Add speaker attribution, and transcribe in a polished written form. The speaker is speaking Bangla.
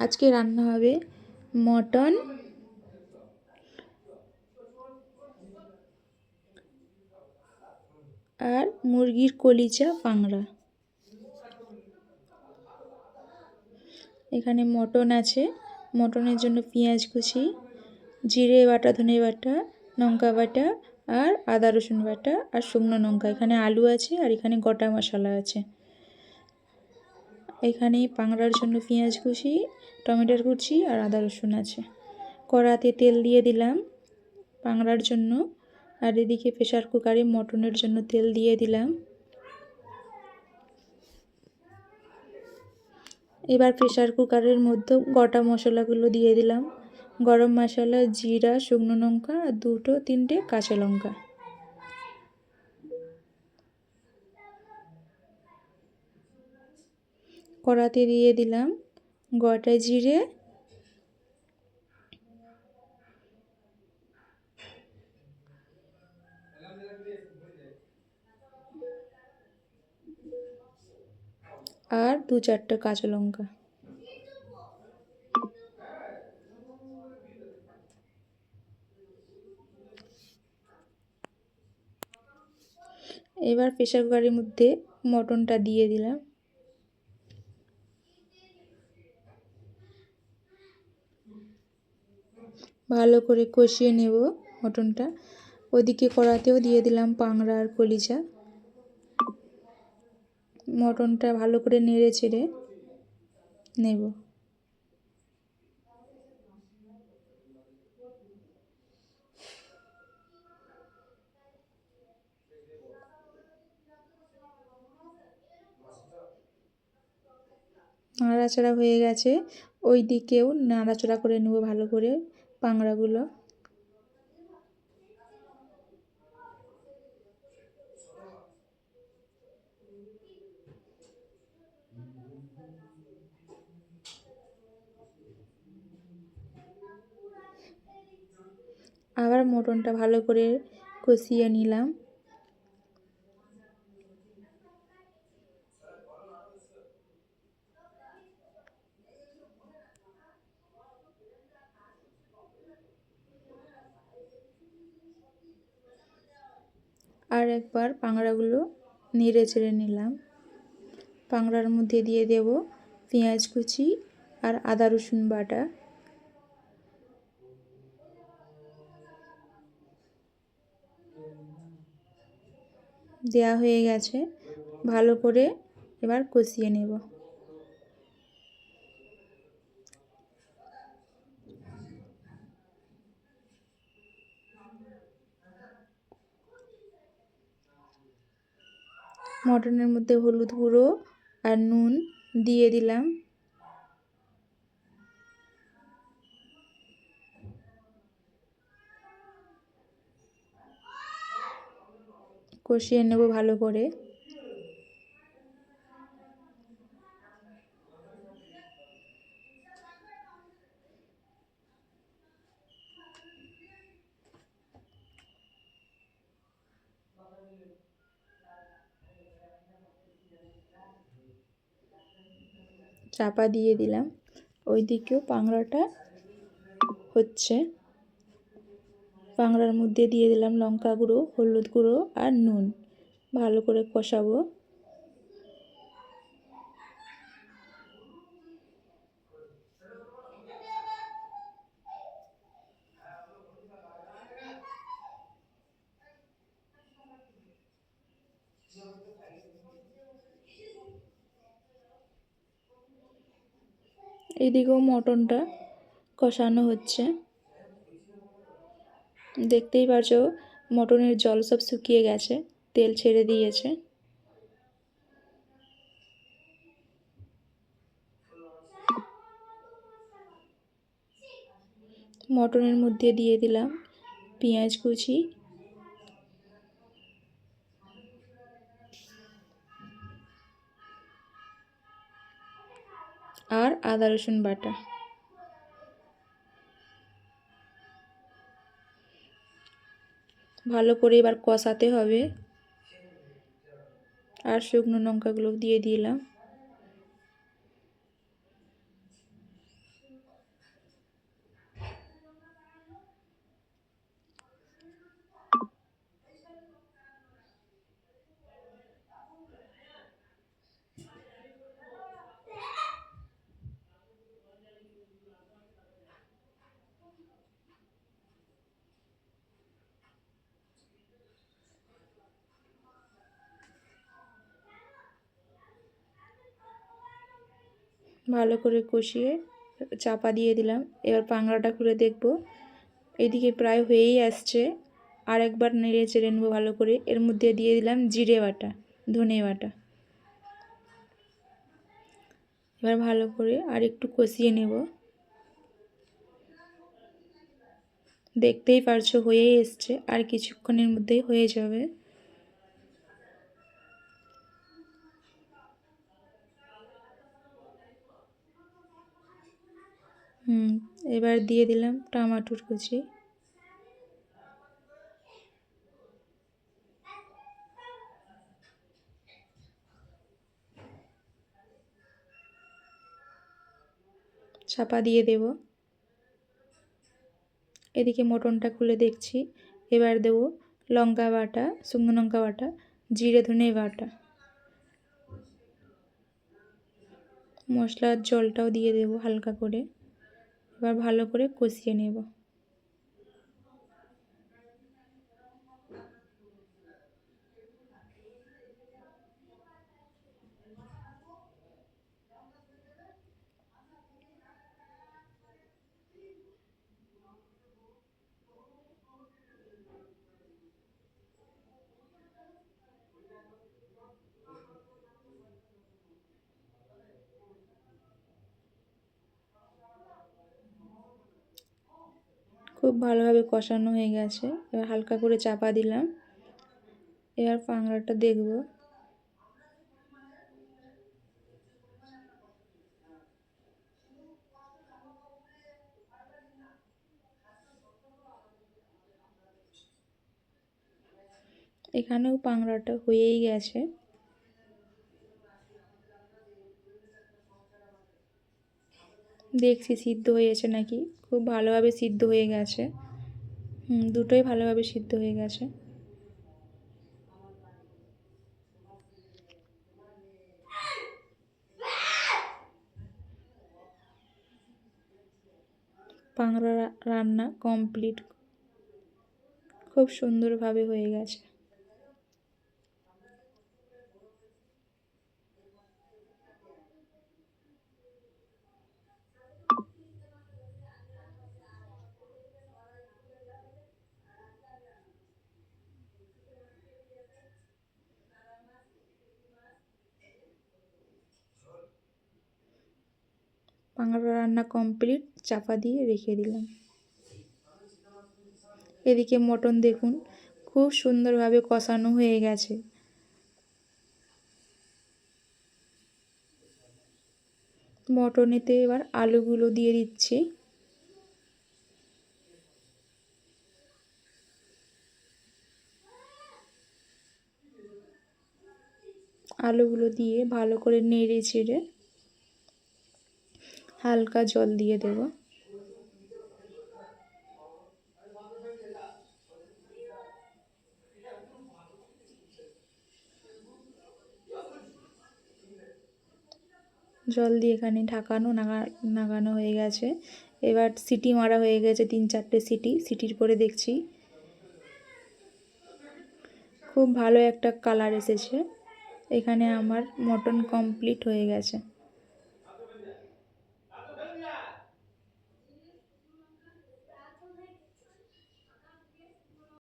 Speaker 1: আজকে রান্না হবে মটন আর মুরগির কলিজা পাংড়া। এখানে মটন আছে, মটনের জন্য পেঁয়াজ কুচি, জিরে বাটা, ধনে বাটা, লঙ্কা বাটা আর আদা রসুন বাটা আর শুকনো লঙ্কা। এখানে আলু আছে আর এখানে গোটা মশলা আছে। এখানে পাংড়ার জন্য পেঁয়াজ কুচি, টমেটোর কুচি আর আদা রসুন আছে। কড়াতে তেল দিয়ে দিলাম পাংড়ার জন্য, আর এদিকে প্রেসার কুকারে মটনের জন্য তেল দিয়ে দিলাম। এবার প্রেসার কুকারের মধ্যে গোটা মশলাগুলো দিয়ে দিলাম, গরম মশলা, জিরা, শুকনো লঙ্কা আর 2-3টে কাঁচা লঙ্কা। কড়াতে দিয়ে দিলাম গোটা জিরে আর 2-4টে কাঁচা লঙ্কা। এবার প্রেসার কুকারের মধ্যে মটনটা দিয়ে দিলাম। ভালো করে কষিয়ে নেব মটনটা। ওদিকে কড়াতেও দিয়ে দিলাম পাংড়া আর কলিজা। মটনটা ভালো করে নেড়ে চেড়ে নেব। নাড়াচাড়া হয়ে গেছে, ওই দিকেও নাড়াচাড়া করে নেব ভালো করে পাংড়াগুলো। আবার মটনটা ভালো করে কষিয়ে নিলাম। আর একবার পাংড়াগুলো নেড়ে চেড়ে নিলাম। পাংড়ার মধ্যে দিয়ে দেব পেঁয়াজ কুচি আর আদা রসুন বাটা। দেয়া হয়ে গেছে, ভালো করে এবার কষিয়ে নেব। মটনের মধ্যে হলুদ গুঁড়ো আর নুন দিয়ে দিলাম। কষিয়ে নেব ভালো করে। চাপা দিয়ে দিলাম, ওই দিকেও পাংড়াটা হচ্ছে। পাংড়ার মধ্যে দিয়ে দিলাম লঙ্কা গুঁড়ো, হলুদ গুঁড়ো আর নুন। ভালো করে কষাবো। এদিকেও মটনটা কষানো হচ্ছে। দেখতেই পারছো মটনের জল সব শুকিয়ে গেছে, তেল ছেড়ে দিয়েছে। মটনের মধ্যে দিয়ে দিলাম পেঁয়াজ কুচি আর আদা রসুন বাটা। ভালো করে এবার কষাতে হবে। আর শুকনো লঙ্কাগুলো দিয়ে দিলাম। ভালো করে কষিয়ে চাপা দিয়ে দিলাম। এবার পাংড়াটা খুলে দেখব। এদিকে প্রায় হয়েই আসছে। আর একবার নেড়ে চেড়ে নেবো ভালো করে। এর মধ্যে দিয়ে দিলাম জিরে বাটা, ধনে বাটা। এবার ভালো করে আর একটু কষিয়ে নেব। দেখতেই পারছো হয়েই এসছে, আর কিছুক্ষণের মধ্যেই হয়ে যাবে। এবার দিয়ে দিলাম টমেটোর কুচি। চাপা দিয়ে দেব। এদিকে মটনটা খুলে দেখছি। এবার দেব লঙ্কা বাটা, শুকনো লঙ্কা বাটা, জিরে ধনে বাটা। মশলার জলটাও দিয়ে দেব হালকা করে। এবার ভালো করে কষিয়ে নেব। খুব ভালোভাবে কষানো হয়ে গেছে। এবার হালকা করে চাপা দিলাম। এবার পাংড়াটা দেখব। এখানেও পাংড়াটা হয়েই গেছে। দেখছি সিদ্ধ হয়েছে নাকি। খুব ভালোভাবে সিদ্ধ হয়ে গেছে। দুটোই ভালোভাবে সিদ্ধ হয়ে গেছে। পাংড়া রান্না কমপ্লিট। খুব সুন্দরভাবে হয়ে গেছে। পাংড়া রান্না কমপ্লিট, চাপা দিয়ে রেখে দিলাম। এদিকে মটন দেখুন খুব সুন্দরভাবে কষানো হয়ে গেছে। মটনেতে এবার আলুগুলো দিয়ে দিচ্ছি। আলুগুলো দিয়ে ভালো করে নেড়ে চেড়ে হালকা জল দিয়ে দেব। জল দিয়ে এখানে ঢাকানো নাগানো হয়ে গেছে। এবার সিটি মারা হয়ে গেছে 3-4টে সিটি। সিটির পরে দেখছি খুব ভালো একটা কালার এসেছে। এখানে আমার মটন কমপ্লিট হয়ে গেছে।